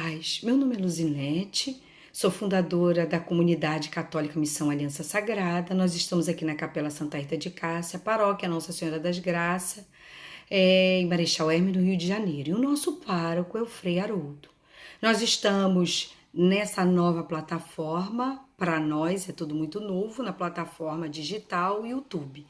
paz, meu nome é Luzinete, sou fundadora da Comunidade Católica Missão Aliança Sagrada. Nós estamos aqui na Capela Santa Rita de Cássia, Paróquia Nossa Senhora das Graças, em Marechal Hermes, no Rio de Janeiro. E o nosso pároco é o Frei Haroldo. Nós estamos nessa nova plataforma, para nós é tudo muito novo, na plataforma digital YouTube.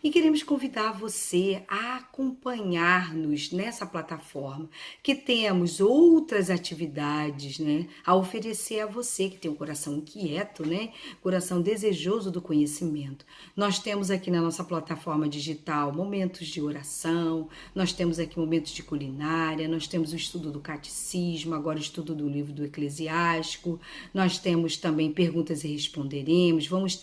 E queremos convidar você a acompanhar-nos nessa plataforma, que temos outras atividades, né, a oferecer a você que tem um coração inquieto, né, coração desejoso do conhecimento. Nós temos aqui na nossa plataforma digital momentos de oração, nós temos aqui momentos de culinária, nós temos o estudo do catecismo, agora o estudo do livro do Eclesiástico, nós temos também perguntas e responderemos, vamos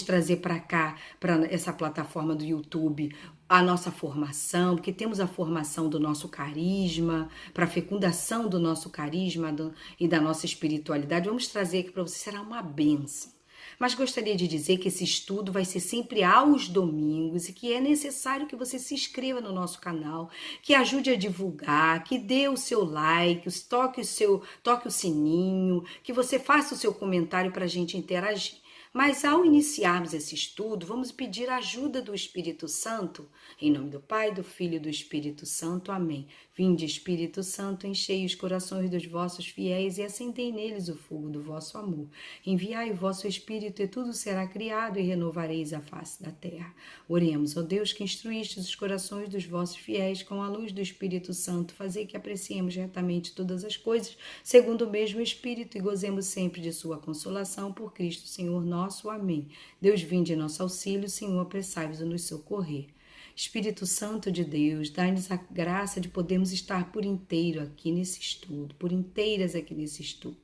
trazer para cá, para essa plataforma do YouTube, a nossa formação, porque temos a formação do nosso carisma, para a fecundação do nosso carisma e da nossa espiritualidade. Vamos trazer aqui para você, será uma bênção. Mas gostaria de dizer que esse estudo vai ser sempre aos domingos e que é necessário que você se inscreva no nosso canal, que ajude a divulgar, que dê o seu like, toque o sininho, que você faça o seu comentário para a gente interagir. Mas ao iniciarmos esse estudo, vamos pedir a ajuda do Espírito Santo, em nome do Pai, do Filho e do Espírito Santo. Amém. Vinde, Espírito Santo, enchei os corações dos vossos fiéis e acendei neles o fogo do vosso amor. Enviai o vosso Espírito e tudo será criado e renovareis a face da terra. Oremos, ó Deus, que instruístes os corações dos vossos fiéis com a luz do Espírito Santo, fazei que apreciemos retamente todas as coisas, segundo o mesmo Espírito, e gozemos sempre de sua consolação, por Cristo Senhor nosso. Amém. Deus, vinde em nosso auxílio, Senhor, apressai-vos a nos socorrer. Espírito Santo de Deus, dai-nos a graça de podermos estar por inteiro aqui nesse estudo, por inteiras aqui nesse estudo.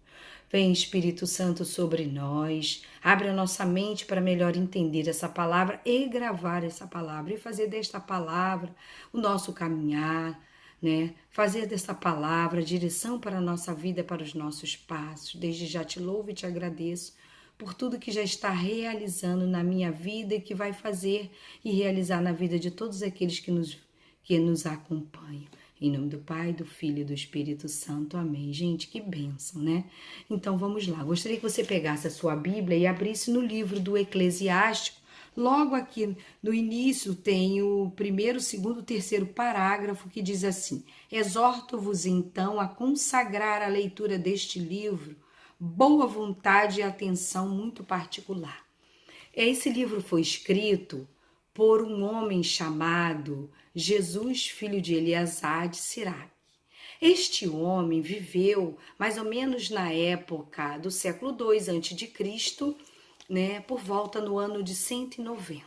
Vem, Espírito Santo, sobre nós, abre a nossa mente para melhor entender essa palavra e gravar essa palavra, e fazer desta palavra o nosso caminhar, né? Fazer dessa palavra a direção para a nossa vida, para os nossos passos. Desde já te louvo e te agradeço por tudo que já está realizando na minha vida e que vai fazer e realizar na vida de todos aqueles que nos acompanham. Em nome do Pai, do Filho e do Espírito Santo. Amém. Gente, que bênção, né? Então vamos lá. Gostaria que você pegasse a sua Bíblia e abrisse no livro do Eclesiástico. Logo aqui no início tem o primeiro, segundo, terceiro parágrafo que diz assim: exorto-vos então a consagrar a leitura deste livro boa vontade e atenção muito particular. Esse livro foi escrito por um homem chamado Jesus, filho de Eleazar de Siraque. Este homem viveu mais ou menos na época do século II a.C., né, por volta no ano de 190.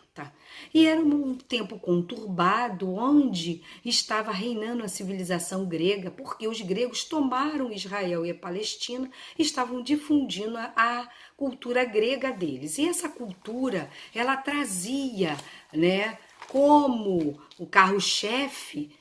E era um tempo conturbado, onde estava reinando a civilização grega, porque os gregos tomaram Israel e a Palestina e estavam difundindo a cultura grega deles. E essa cultura, ela trazia, né, como o carro-chefe,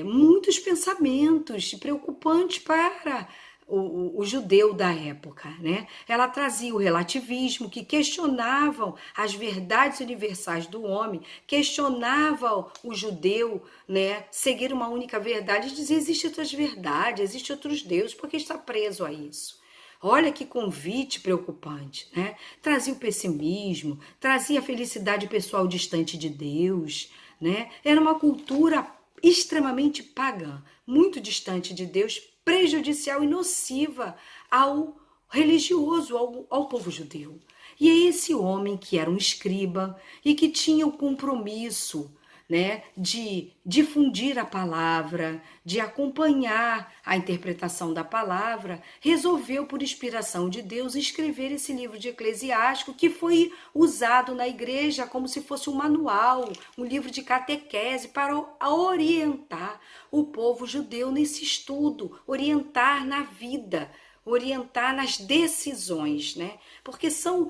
muitos pensamentos preocupantes para o judeu da época, né? Ela trazia o relativismo, que questionavam as verdades universais do homem, questionava o judeu, né, seguir uma única verdade e dizer: existem outras verdades, existem outros deuses, por que está preso a isso? Olha que convite preocupante, né? Trazia o pessimismo, trazia a felicidade pessoal distante de Deus, né? Era uma cultura extremamente pagã, muito distante de Deus, prejudicial e nociva ao religioso, ao povo judeu. E é esse homem que era um escriba e que tinha o compromisso, né, de difundir a palavra, de acompanhar a interpretação da palavra, resolveu, por inspiração de Deus, escrever esse livro de Eclesiástico, que foi usado na igreja como se fosse um manual, um livro de catequese para orientar o povo judeu nesse estudo, orientar na vida, orientar nas decisões, né? Porque são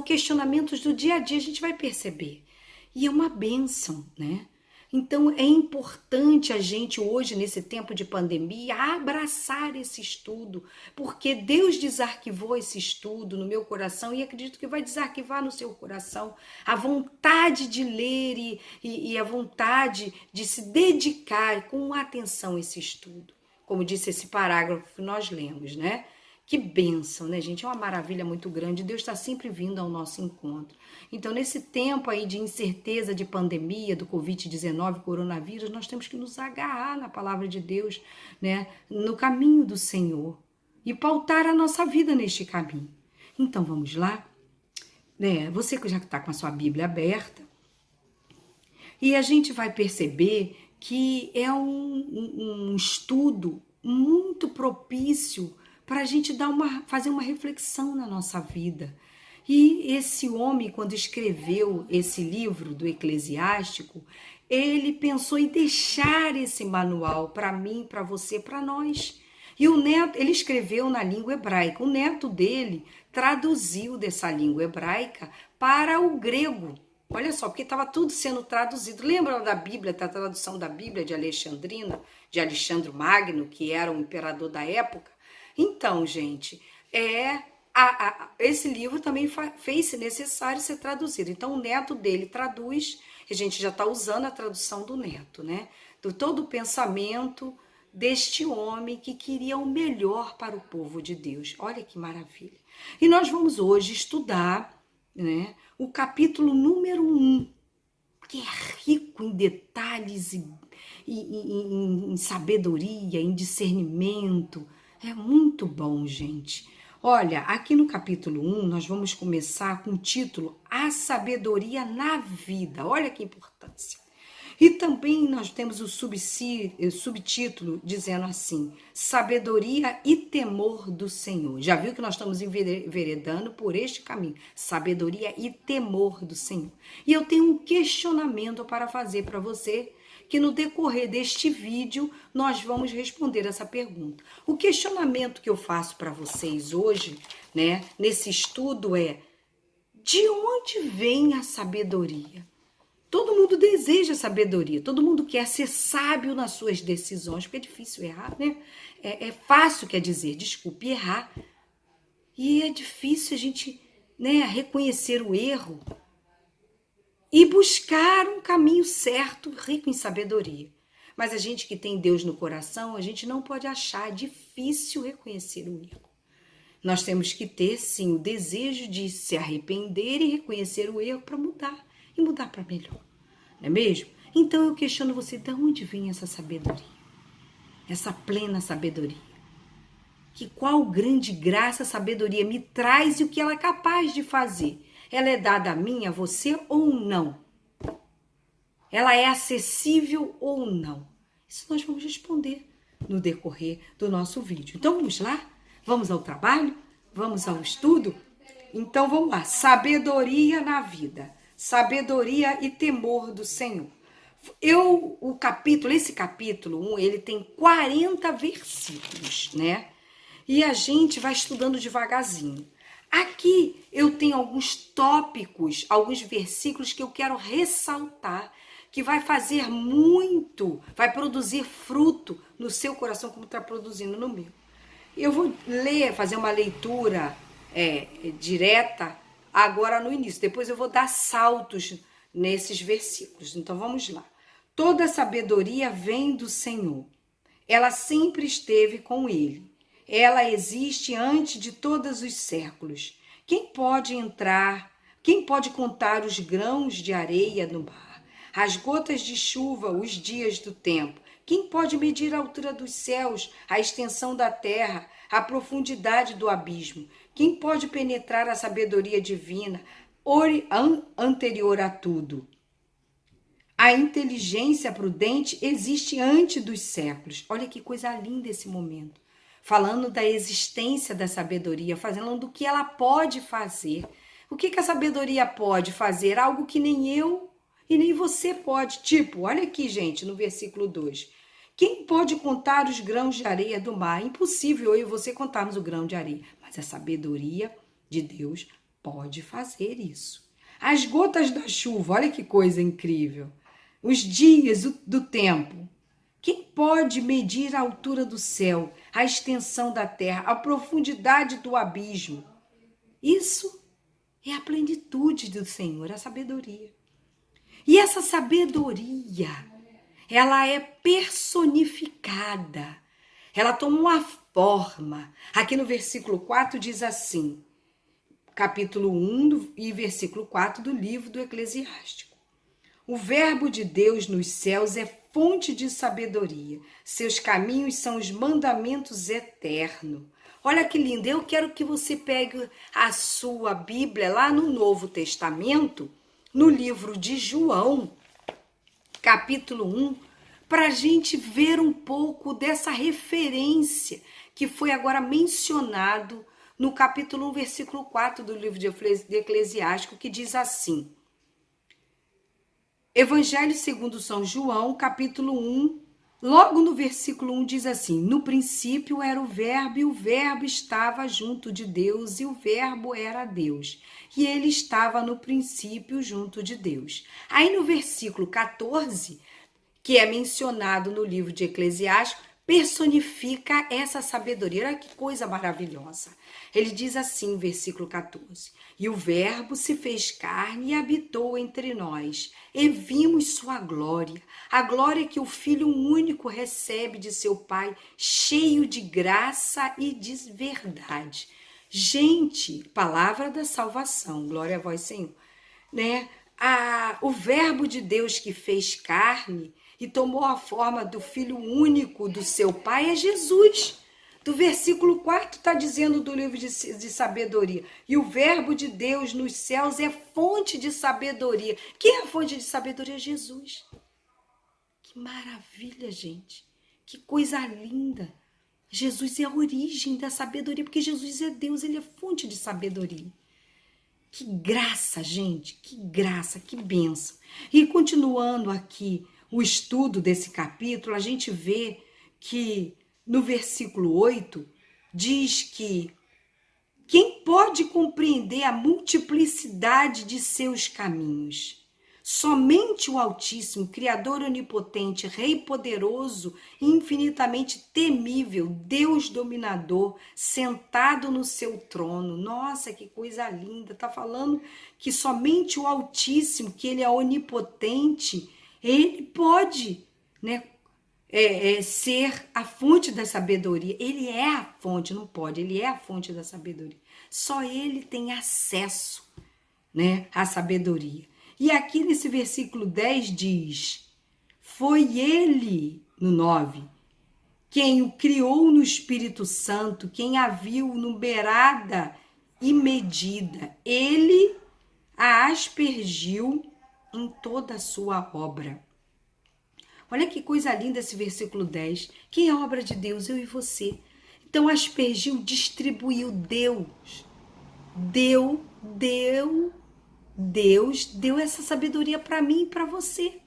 questionamentos do dia a dia, a gente vai perceber. E é uma bênção, né? Então é importante a gente hoje, nesse tempo de pandemia, abraçar esse estudo, porque Deus desarquivou esse estudo no meu coração e acredito que vai desarquivar no seu coração a vontade de ler e a vontade de se dedicar com atenção a esse estudo. como disse esse parágrafo que nós lemos, né? Que bênção, né, gente? É uma maravilha muito grande. Deus está sempre vindo ao nosso encontro. Então, nesse tempo aí de incerteza, de pandemia, do Covid-19, coronavírus, nós temos que nos agarrar na palavra de Deus, né? No caminho do Senhor e pautar a nossa vida neste caminho. Então, vamos lá? Né? Você que já está com a sua Bíblia aberta, e a gente vai perceber que é um estudo muito propício para a gente fazer uma reflexão na nossa vida. E esse homem, quando escreveu esse livro do Eclesiástico, ele pensou em deixar esse manual para mim, para você, para nós. E o neto, ele escreveu na língua hebraica. O neto dele traduziu dessa língua hebraica para o grego. Olha só, porque estava tudo sendo traduzido. Lembram da Bíblia, da tradução da Bíblia de Alexandrina, de Alexandre Magno, que era o imperador da época? Então, gente, esse livro também fez-se necessário ser traduzido. Então, o neto dele traduz, a gente já está usando a tradução do neto, né? Do todo o pensamento deste homem que queria o melhor para o povo de Deus. Olha que maravilha. E nós vamos hoje estudar, né, o capítulo número 1, que é rico em detalhes e em sabedoria, em discernimento. É muito bom, gente. Olha, aqui no capítulo 1, nós vamos começar com o título A Sabedoria na Vida. Olha que importância. E também nós temos o subtítulo dizendo assim, Sabedoria e Temor do Senhor. Já viu que nós estamos enveredando por este caminho, sabedoria e temor do Senhor. E eu tenho um questionamento para fazer para você, que no decorrer deste vídeo nós vamos responder essa pergunta. O questionamento que eu faço para vocês hoje, né, nesse estudo é, de onde vem a sabedoria? Todo mundo deseja sabedoria, todo mundo quer ser sábio nas suas decisões, porque é difícil errar, né? É fácil, quer dizer, desculpe, errar. E é difícil a gente, né, reconhecer o erro e buscar um caminho certo, rico em sabedoria. Mas a gente que tem Deus no coração, a gente não pode achar difícil reconhecer o erro. Nós temos que ter, sim, o desejo de se arrepender e reconhecer o erro para mudar. E mudar para melhor, não é mesmo? Então eu questiono você, de onde vem essa sabedoria? Essa plena sabedoria? Que qual grande graça a sabedoria me traz e o que ela é capaz de fazer? Ela é dada a mim, a você ou não? Ela é acessível ou não? Isso nós vamos responder no decorrer do nosso vídeo. Então vamos lá? Vamos ao trabalho? Vamos ao estudo? Então vamos lá, sabedoria na vida. Sabedoria e temor do Senhor. Esse capítulo 1, ele tem 40 versículos, né? E a gente vai estudando devagarzinho. Aqui eu tenho alguns tópicos, alguns versículos que eu quero ressaltar, que vai fazer muito, vai produzir fruto no seu coração, como está produzindo no meu. Eu vou fazer uma leitura direta agora no início, depois eu vou dar saltos nesses versículos. Então vamos lá. Toda sabedoria vem do Senhor. Ela sempre esteve com ele. Ela existe antes de todos os séculos. Quem pode contar os grãos de areia no mar, as gotas de chuva, os dias do tempo? Quem pode medir a altura dos céus, a extensão da terra, a profundidade do abismo? Quem pode penetrar a sabedoria divina, anterior a tudo? A inteligência prudente existe antes dos séculos. Olha que coisa linda esse momento. Falando da existência da sabedoria, falando do que ela pode fazer. O que a sabedoria pode fazer? Algo que nem eu e nem você pode. Tipo, olha aqui, gente, no versículo 2. Quem pode contar os grãos de areia do mar? Impossível eu e você contarmos o grão de areia. Mas a sabedoria de Deus pode fazer isso. As gotas da chuva, olha que coisa incrível. Os dias do tempo. Quem pode medir a altura do céu, a extensão da terra, a profundidade do abismo? Isso é a plenitude do Senhor, a sabedoria. E essa sabedoria, ela é personificada. Ela toma uma forma. Aqui no versículo 4 diz assim, capítulo 1 e versículo 4 do livro do Eclesiástico. O verbo de Deus nos céus é fonte de sabedoria. Seus caminhos são os mandamentos eternos. Olha que lindo. Eu quero que você pegue a sua Bíblia lá no Novo Testamento, no livro de João, capítulo 1, para a gente ver um pouco dessa referência que foi agora mencionado no capítulo 1, versículo 4 do livro de Eclesiástico, que diz assim: Evangelho segundo São João, capítulo 1, logo no versículo 1 diz assim: No princípio era o verbo, e o verbo estava junto de Deus, e o verbo era Deus. E ele estava no princípio junto de Deus. Aí no versículo 14, que é mencionado no livro de Eclesiastes, personifica essa sabedoria. Olha que coisa maravilhosa. Ele diz assim, versículo 14: E o verbo se fez carne e habitou entre nós, e vimos sua glória, a glória que o Filho único recebe de seu Pai, cheio de graça e de verdade. Gente, palavra da salvação, glória a vós, Senhor, né? O verbo de Deus que fez carne e tomou a forma do Filho único do seu Pai é Jesus. Do versículo 4 está dizendo do livro de sabedoria. E o verbo de Deus nos céus é fonte de sabedoria. Quem é a fonte de sabedoria? Jesus. Que maravilha, gente. Que coisa linda. Jesus é a origem da sabedoria, porque Jesus é Deus, ele é fonte de sabedoria. Que graça, gente, que graça, que bênção. E continuando aqui o estudo desse capítulo, a gente vê que no versículo 8 diz que quem pode compreender a multiplicidade de seus caminhos? Somente o Altíssimo, Criador onipotente, Rei poderoso e infinitamente temível, Deus dominador, sentado no seu trono. Nossa, que coisa linda! Tá falando que somente o Altíssimo, que ele é onipotente, ele pode, né, ser a fonte da sabedoria. Ele é a fonte, não pode, ele é a fonte da sabedoria. Só ele tem acesso, né, à sabedoria. E aqui nesse versículo 10 diz: Foi ele, no 9, quem o criou no Espírito Santo, quem a viu numerada e medida. Ele a aspergiu em toda a sua obra. Olha que coisa linda esse versículo 10. Quem é a obra de Deus? Eu e você. Então aspergiu, distribuiu, Deus deu essa sabedoria para mim e para você.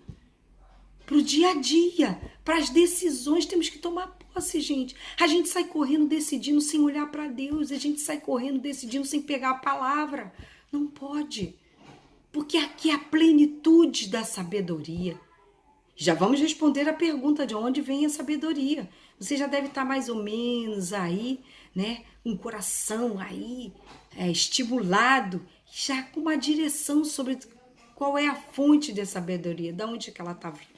Para o dia a dia, para as decisões, temos que tomar posse, gente. A gente sai correndo decidindo sem olhar para Deus, a gente sai correndo decidindo sem pegar a palavra. Não pode, porque aqui é a plenitude da sabedoria. Já vamos responder a pergunta de onde vem a sabedoria. Você já deve estar mais ou menos aí, né, com o coração aí estimulado, já com uma direção sobre qual é a fonte da sabedoria, de onde que ela está vindo.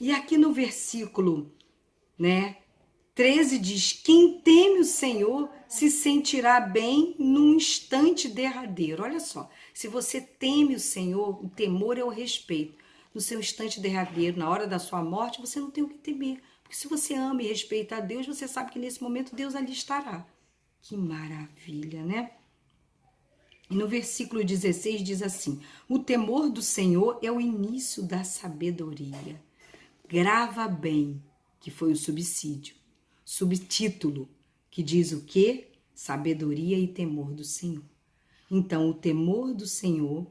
E aqui no versículo, né, 13 diz: Quem teme o Senhor se sentirá bem num instante derradeiro. Olha só, se você teme o Senhor, o temor é o respeito. No seu instante derradeiro, na hora da sua morte, você não tem o que temer. Porque se você ama e respeita a Deus, você sabe que nesse momento Deus ali estará. Que maravilha, né? E no versículo 16 diz assim: O temor do Senhor é o início da sabedoria. Grava bem, que foi o subtítulo, que diz o quê? Sabedoria e temor do Senhor. Então, o temor do Senhor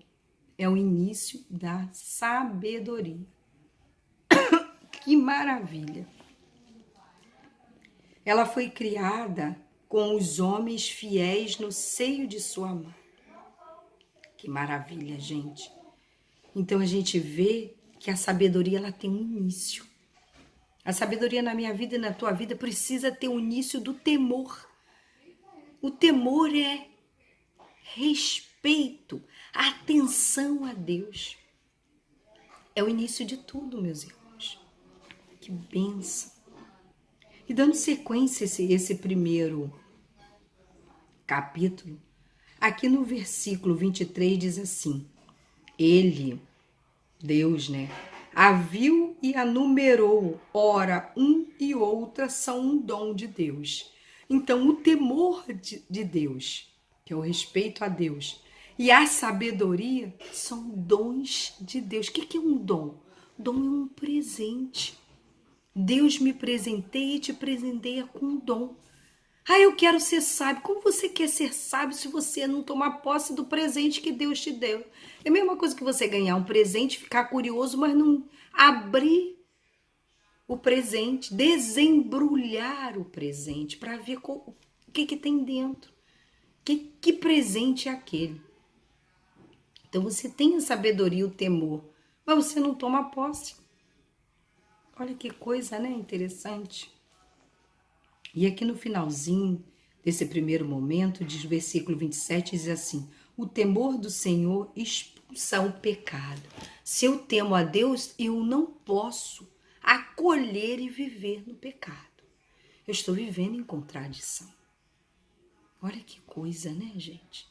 é o início da sabedoria. Que maravilha! Ela foi criada com os homens fiéis no seio de sua mãe. Que maravilha, gente! Então a gente vê que a sabedoria ela tem um início. A sabedoria na minha vida e na tua vida precisa ter o início do temor. O temor é respeito, atenção a Deus. É o início de tudo, meus irmãos. Que bênção. E dando sequência a esse primeiro capítulo, aqui no versículo 23 diz assim: Ele, Deus, né, a viu e a numerou, ora, um e outra são um dom de Deus. Então, o temor de Deus, que é o respeito a Deus, e a sabedoria são dons de Deus. O que é um dom? Dom é um presente. Deus me presenteia e te presenteia com um dom. Ah, eu quero ser sábio. Como você quer ser sábio se você não tomar posse do presente que Deus te deu? É a mesma coisa que você ganhar um presente, ficar curioso, mas não abrir o presente, desembrulhar o presente para ver o que tem dentro. Que presente é aquele? Então você tem a sabedoria e o temor, mas você não toma posse. Olha que coisa, né? Interessante. E aqui no finalzinho desse primeiro momento, diz o versículo 27, diz assim: o temor do Senhor expulsa o pecado. Se eu temo a Deus, eu não posso acolher e viver no pecado. Eu estou vivendo em contradição. Olha que coisa, né, gente?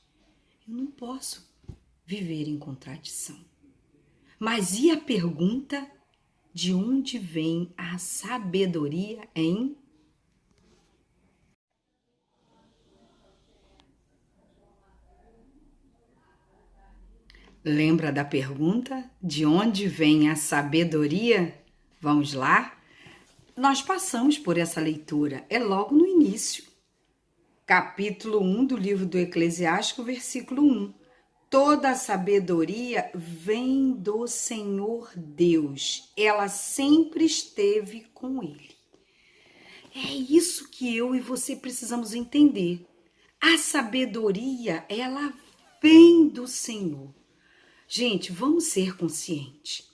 Eu não posso viver em contradição. Mas e a pergunta: de onde vem a sabedoria, hein? Lembra da pergunta? De onde vem a sabedoria? Vamos lá? Nós passamos por essa leitura, é logo no início. Capítulo 1 do livro do Eclesiástico, versículo 1. Toda a sabedoria vem do Senhor Deus. Ela sempre esteve com Ele. É isso que eu e você precisamos entender. A sabedoria, ela vem do Senhor. Gente, vamos ser conscientes.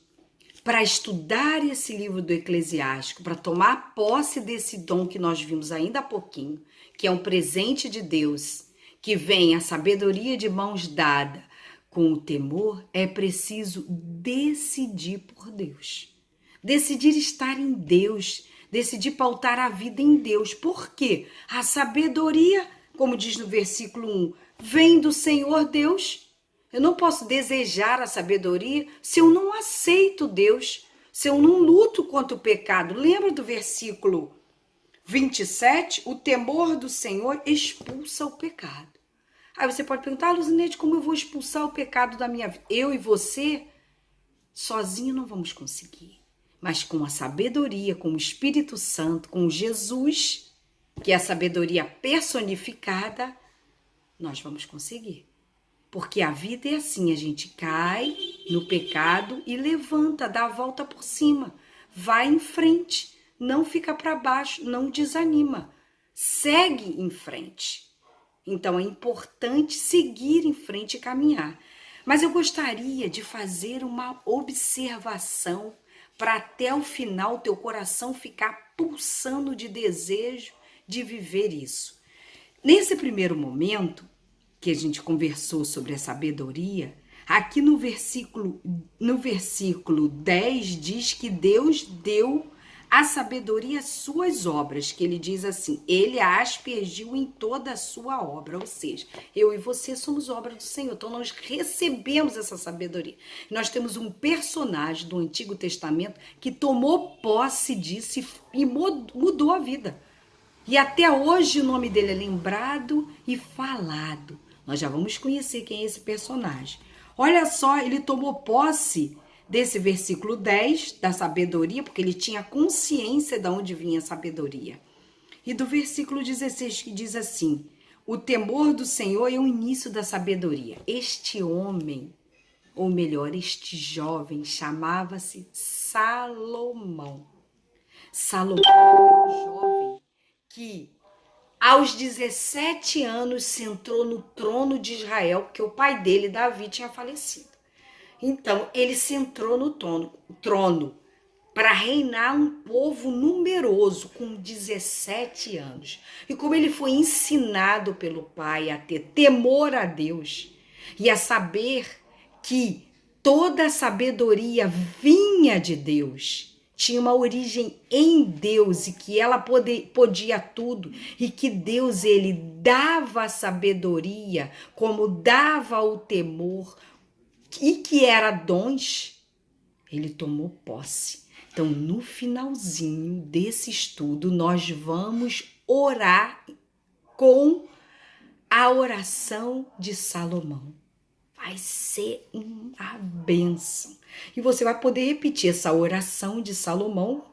Para estudar esse livro do Eclesiástico, para tomar posse desse dom que nós vimos ainda há pouquinho, que é um presente de Deus, que vem a sabedoria de mãos dada com o temor, é preciso decidir por Deus. Decidir estar em Deus, decidir pautar a vida em Deus. Por quê? A sabedoria, como diz no versículo 1, vem do Senhor Deus. Eu não posso desejar a sabedoria se eu não aceito Deus, se eu não luto contra o pecado. Lembra do versículo 27? O temor do Senhor expulsa o pecado. Aí você pode perguntar: Luzinete, como eu vou expulsar o pecado da minha vida? Eu e você, sozinho não vamos conseguir. Mas com a sabedoria, com o Espírito Santo, com Jesus, que é a sabedoria personificada, nós vamos conseguir. Porque a vida é assim, a gente cai no pecado e levanta, dá a volta por cima, vai em frente, não fica para baixo, não desanima, segue em frente. Então é importante seguir em frente e caminhar. Mas eu gostaria de fazer uma observação para até o final teu coração ficar pulsando de desejo de viver isso. Nesse primeiro momento que a gente conversou sobre a sabedoria, aqui no versículo 10 diz que Deus deu a sabedoria às suas obras, que ele diz assim: ele a aspergiu em toda a sua obra, ou seja, eu e você somos obra do Senhor, então nós recebemos essa sabedoria. Nós temos um personagem do Antigo Testamento que tomou posse disso e mudou a vida. E até hoje o nome dele é lembrado e falado. Nós já vamos conhecer quem é esse personagem. Olha só, ele tomou posse desse versículo 10, da sabedoria, porque ele tinha consciência de onde vinha a sabedoria. E do versículo 16, que diz assim: o temor do Senhor é o início da sabedoria. Este homem, ou melhor, este jovem, chamava-se Salomão. Salomão era um jovem que aos 17 anos sentou no trono de Israel, porque o pai dele, Davi, tinha falecido. Então, ele sentou no trono para reinar um povo numeroso com 17 anos. E como ele foi ensinado pelo pai a ter temor a Deus e a saber que toda a sabedoria vinha de Deus, tinha uma origem em Deus e que ela podia tudo e que Deus, ele dava a sabedoria, como dava o temor e que era dons, ele tomou posse. Então, no finalzinho desse estudo, nós vamos orar com a oração de Salomão. Vai ser uma bênção. E você vai poder repetir essa oração de Salomão.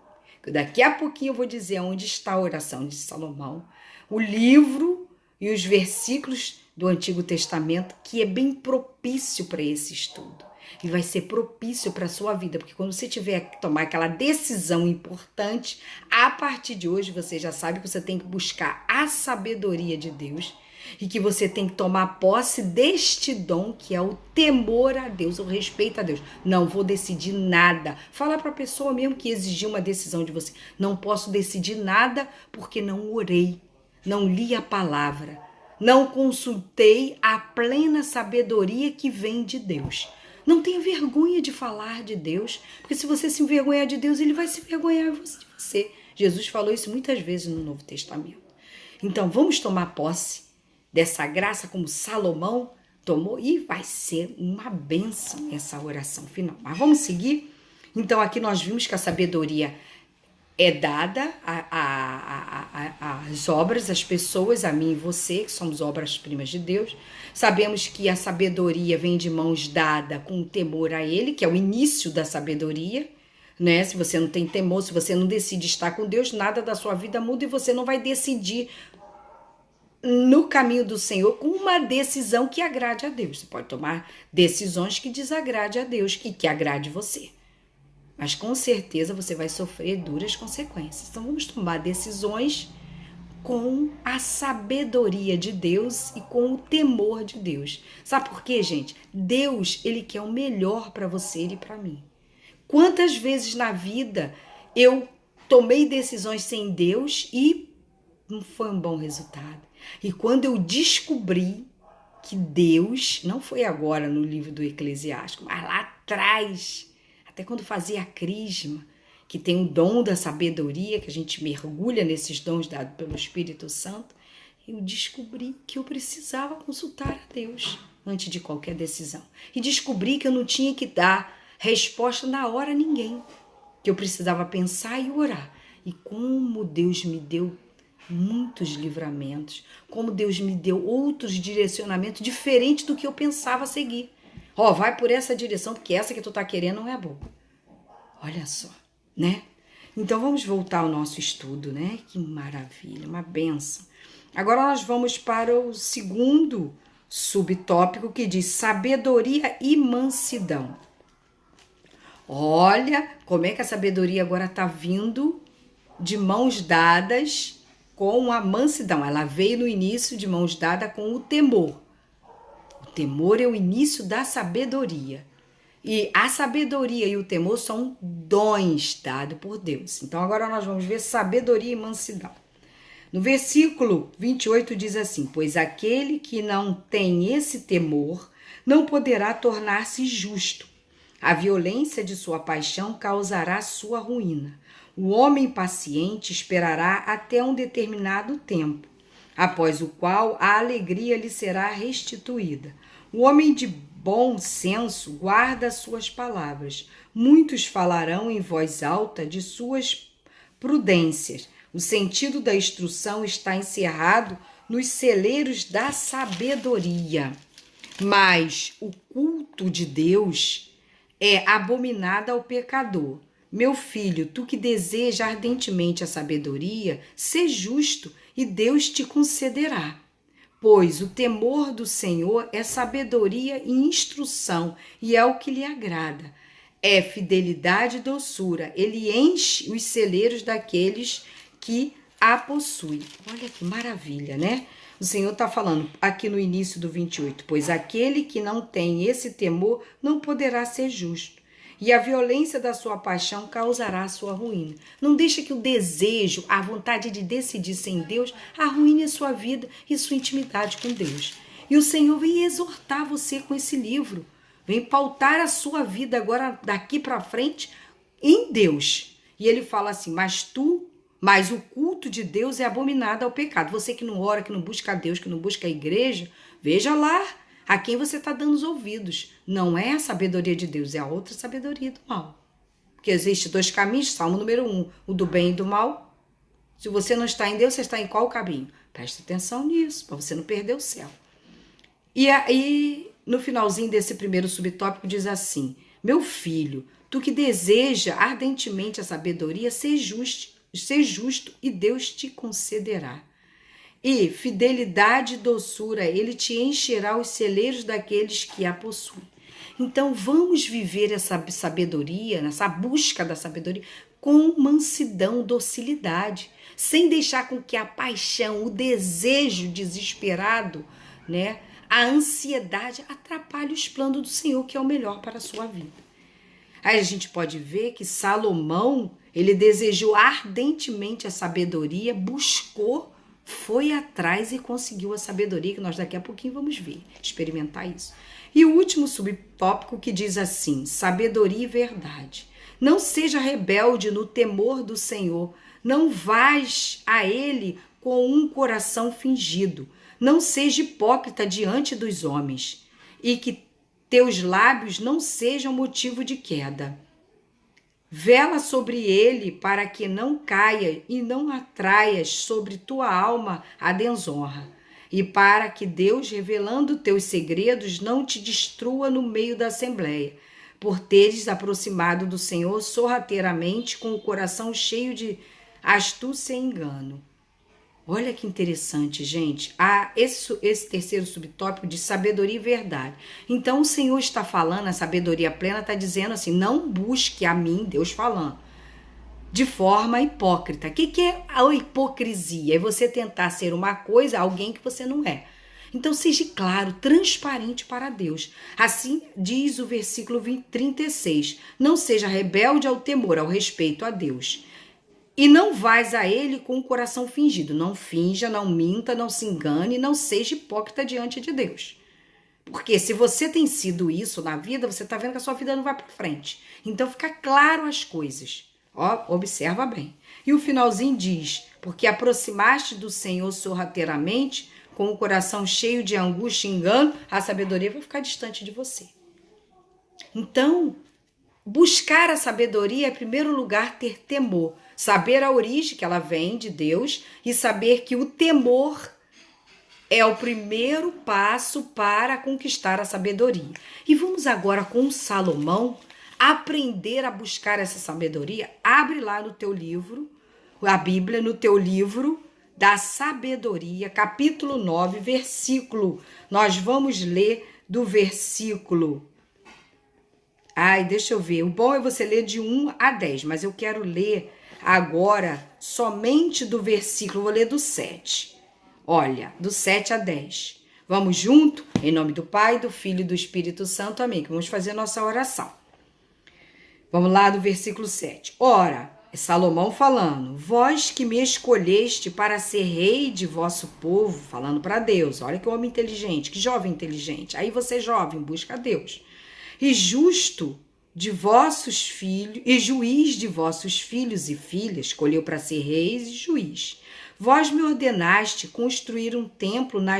Daqui a pouquinho eu vou dizer onde está a oração de Salomão. O livro e os versículos do Antigo Testamento, que é bem propício para esse estudo. E vai ser propício para a sua vida, porque quando você tiver que tomar aquela decisão importante, a partir de hoje você já sabe que você tem que buscar a sabedoria de Deus e que você tem que tomar posse deste dom que é o temor a Deus, o respeito a Deus. Não vou decidir nada. Fala para a pessoa mesmo que exigiu uma decisão de você. Não posso decidir nada porque não orei, não li a palavra, não consultei a plena sabedoria que vem de Deus. Não tenha vergonha de falar de Deus, porque se você se envergonhar de Deus, ele vai se envergonhar de você. Jesus falou isso muitas vezes no Novo Testamento. Então, vamos tomar posse dessa graça como Salomão tomou e vai ser uma bênção essa oração final. Mas vamos seguir? Então, aqui nós vimos que a sabedoria é dada às obras, às pessoas, a mim e você, que somos obras-primas de Deus. Sabemos que a sabedoria vem de mãos dadas com o temor a Ele, que é o início da sabedoria, né? Se você não tem temor, se você não decide estar com Deus, nada da sua vida muda e você não vai decidir no caminho do Senhor com uma decisão que agrade a Deus. Você pode tomar decisões que desagrade a Deus e que agrade você. Mas com certeza você vai sofrer duras consequências. Então vamos tomar decisões com a sabedoria de Deus e com o temor de Deus. Sabe por quê, gente? Deus, ele quer o melhor para você e para mim. Quantas vezes na vida eu tomei decisões sem Deus e não foi um bom resultado. E quando eu descobri que Deus, não foi agora no livro do Eclesiástico, mas lá atrás, até quando fazia a crisma, que tem o dom da sabedoria, que a gente mergulha nesses dons dados pelo Espírito Santo, eu descobri que eu precisava consultar a Deus antes de qualquer decisão. E descobri que eu não tinha que dar resposta na hora a ninguém, que eu precisava pensar e orar. E como Deus me deu muitos livramentos, como Deus me deu outros direcionamentos diferentes do que eu pensava seguir. Vai por essa direção, porque essa que tu tá querendo não é boa. Olha só, né? Então vamos voltar ao nosso estudo, né? Que maravilha, uma benção. Agora nós vamos para o segundo subtópico que diz sabedoria e mansidão. Olha como é que a sabedoria agora tá vindo de mãos dadas com a mansidão. Ela veio no início de mãos dadas com o temor. O temor é o início da sabedoria. E a sabedoria e o temor são dons dados por Deus. Então agora nós vamos ver sabedoria e mansidão. No versículo 28 diz assim: pois aquele que não tem esse temor não poderá tornar-se justo. A violência de sua paixão causará sua ruína. O homem paciente esperará até um determinado tempo, após o qual a alegria lhe será restituída. O homem de bom senso guarda suas palavras. Muitos falarão em voz alta de suas prudências. O sentido da instrução está encerrado nos celeiros da sabedoria. Mas o culto de Deus é abominado ao pecador. Meu filho, tu que deseja ardentemente a sabedoria, sê justo e Deus te concederá. Pois o temor do Senhor é sabedoria e instrução, e é o que lhe agrada. É fidelidade e doçura. Ele enche os celeiros daqueles que a possuem. Olha que maravilha, né? O Senhor está falando aqui no início do 28, pois aquele que não tem esse temor não poderá ser justo, e a violência da sua paixão causará a sua ruína. Não deixa que o desejo, a vontade de decidir sem Deus, arruine a sua vida e sua intimidade com Deus. E o Senhor vem exortar você com esse livro, vem pautar a sua vida agora, daqui para frente, em Deus. E ele fala assim, mas o culto de Deus é abominado ao pecado. Você que não ora, que não busca a Deus, que não busca a igreja, veja lá a quem você está dando os ouvidos. Não é a sabedoria de Deus, é a outra sabedoria do mal. Porque existe 2 caminhos, Salmo número 1, o do bem e do mal. Se você não está em Deus, você está em qual caminho? Preste atenção nisso, para você não perder o céu. E aí, no finalzinho desse primeiro subtópico, diz assim, meu filho, tu que deseja ardentemente a sabedoria, ser justo e Deus te concederá. E fidelidade e doçura, ele te encherá os celeiros daqueles que a possuem. Então vamos viver essa sabedoria, essa busca da sabedoria, com mansidão, docilidade, sem deixar com que a paixão, o desejo desesperado, né, a ansiedade atrapalhe os planos do Senhor, que é o melhor para a sua vida. Aí a gente pode ver que Salomão, ele desejou ardentemente a sabedoria, buscou, foi atrás e conseguiu a sabedoria, que nós daqui a pouquinho vamos ver, experimentar isso. E o último subtópico que diz assim, sabedoria e verdade. Não seja rebelde no temor do Senhor, não vás a ele com um coração fingido, não seja hipócrita diante dos homens, e que teus lábios não sejam motivo de queda. Vela sobre ele para que não caia e não atraias sobre tua alma a desonra. E para que Deus, revelando teus segredos, não te destrua no meio da assembleia, por teres aproximado do Senhor sorrateiramente com o coração cheio de astúcia e engano. Olha que interessante, gente. Esse terceiro subtópico de sabedoria e verdade. Então, o Senhor está falando, a sabedoria plena está dizendo assim, não busque a mim, Deus falando, de forma hipócrita. O que é a hipocrisia? É você tentar ser uma coisa, alguém que você não é. Então, seja claro, transparente para Deus. Assim diz o versículo 36. Não seja rebelde ao temor, ao respeito a Deus. E não vais a ele com o coração fingido. Não finja, não minta, não se engane, não seja hipócrita diante de Deus. Porque se você tem sido isso na vida, você está vendo que a sua vida não vai para frente. Então fica claro as coisas. Ó, observa bem. E o finalzinho diz, porque aproximaste do Senhor sorrateiramente, com o coração cheio de angústia e engano, a sabedoria vai ficar distante de você. Então, buscar a sabedoria é, em primeiro lugar, ter temor. Saber a origem que ela vem de Deus e saber que o temor é o primeiro passo para conquistar a sabedoria. E vamos agora com Salomão aprender a buscar essa sabedoria. Abre lá no teu livro, a Bíblia, no teu livro da sabedoria, capítulo 9, versículo. Nós vamos ler do versículo... deixa eu ver. O bom é você ler de 1 a 10, mas eu quero ler agora somente do versículo, vou ler do 7. Olha, do 7 a 10. Vamos junto? Em nome do Pai, do Filho e do Espírito Santo, amém. Vamos fazer nossa oração. Vamos lá do versículo 7. Ora, é Salomão falando, vós que me escolheste para ser rei de vosso povo, falando para Deus, olha que homem inteligente, que jovem inteligente. Aí você jovem, busca a Deus. E justo de vossos filhos, e juiz de vossos filhos e filhas, escolheu para ser reis e juiz. Vós me ordenaste construir um templo na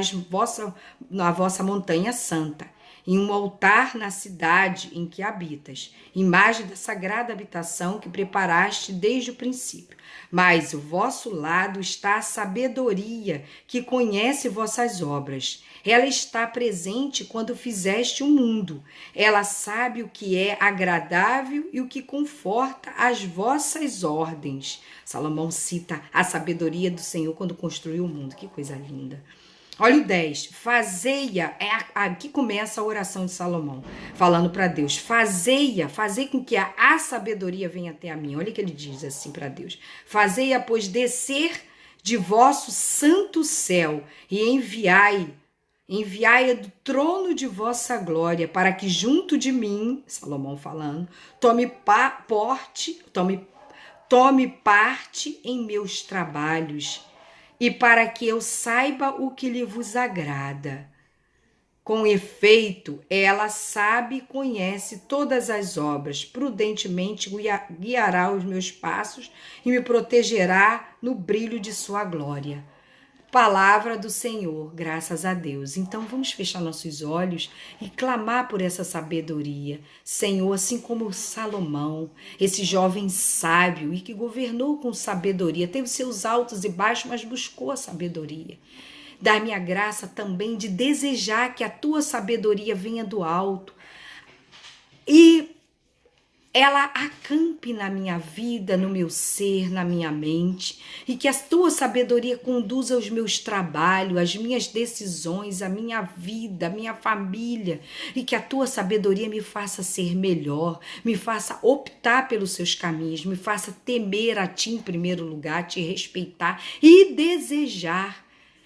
vossa montanha santa, e um altar na cidade em que habitas, imagem da sagrada habitação que preparaste desde o princípio. Mas o vosso lado está a sabedoria, que conhece vossas obras. Ela está presente quando fizeste o mundo. Ela sabe o que é agradável e o que conforta as vossas ordens. Salomão cita a sabedoria do Senhor quando construiu o mundo. Que coisa linda. Olha o 10. Fazei-a, aqui começa a oração de Salomão, falando para Deus. Fazei com que a sabedoria venha até a mim. Olha o que ele diz assim para Deus. Fazei-a, pois, descer de vosso santo céu e enviai-a do trono de vossa glória, para que junto de mim, Salomão falando, tome parte em meus trabalhos, e para que eu saiba o que lhe vos agrada. Com efeito, ela sabe e conhece todas as obras, prudentemente guiará os meus passos e me protegerá no brilho de sua glória. Palavra do Senhor, graças a Deus. Então vamos fechar nossos olhos e clamar por essa sabedoria. Senhor, assim como Salomão, esse jovem sábio e que governou com sabedoria, teve seus altos e baixos, mas buscou a sabedoria. Dá-me a graça também de desejar que a tua sabedoria venha do alto e ela acampe na minha vida, no meu ser, na minha mente, e que a tua sabedoria conduza os meus trabalhos, as minhas decisões, a minha vida, a minha família, e que a tua sabedoria me faça ser melhor, me faça optar pelos seus caminhos, me faça temer a ti em primeiro lugar, te respeitar e desejar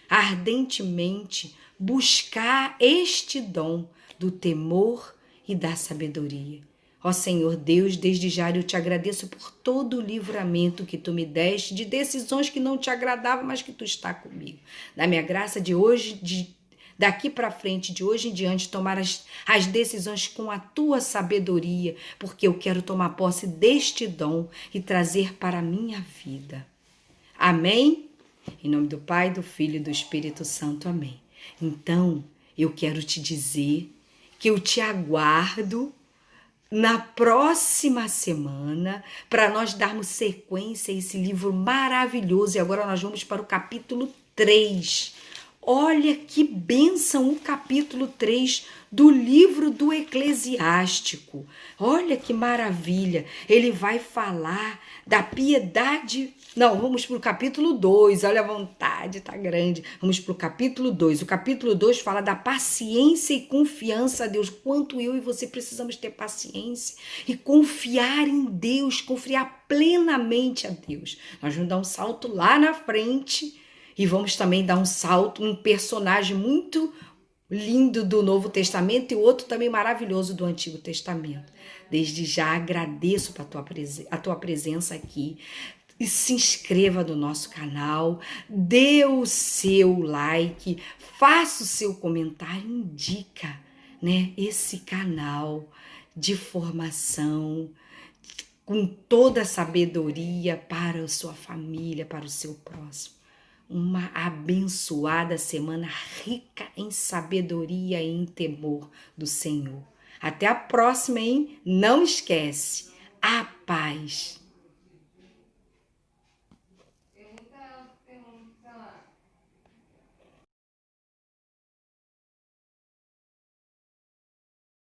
ardentemente buscar este dom do temor e da sabedoria. Ó Senhor Deus, desde já eu te agradeço por todo o livramento que tu me deste de decisões que não te agradavam, mas que tu está comigo. Dá-me a graça de hoje, daqui para frente, de hoje em diante, tomar as decisões com a tua sabedoria, porque eu quero tomar posse deste dom e trazer para a minha vida. Amém? Em nome do Pai, do Filho e do Espírito Santo. Amém. Então, eu quero te dizer que eu te aguardo na próxima semana, para nós darmos sequência a esse livro maravilhoso. E agora nós vamos para o capítulo 3. Olha que bênção o capítulo 3 do livro do Eclesiástico. Olha que maravilha. Ele vai falar da piedade. Não, vamos para o capítulo 2. Olha a vontade, tá grande. Vamos para o capítulo 2. O capítulo 2 fala da paciência e confiança a Deus. Quanto eu e você precisamos ter paciência e confiar em Deus, confiar plenamente a Deus. Nós vamos dar um salto lá na frente e vamos também dar um salto, um personagem muito lindo do Novo Testamento e outro também maravilhoso do Antigo Testamento. Desde já agradeço a tua presença aqui. E se inscreva no nosso canal, dê o seu like, faça o seu comentário, indica, né, esse canal de formação com toda a sabedoria para a sua família, para o seu próximo. Uma abençoada semana rica em sabedoria e em temor do Senhor. Até a próxima, hein? Não esquece, a paz.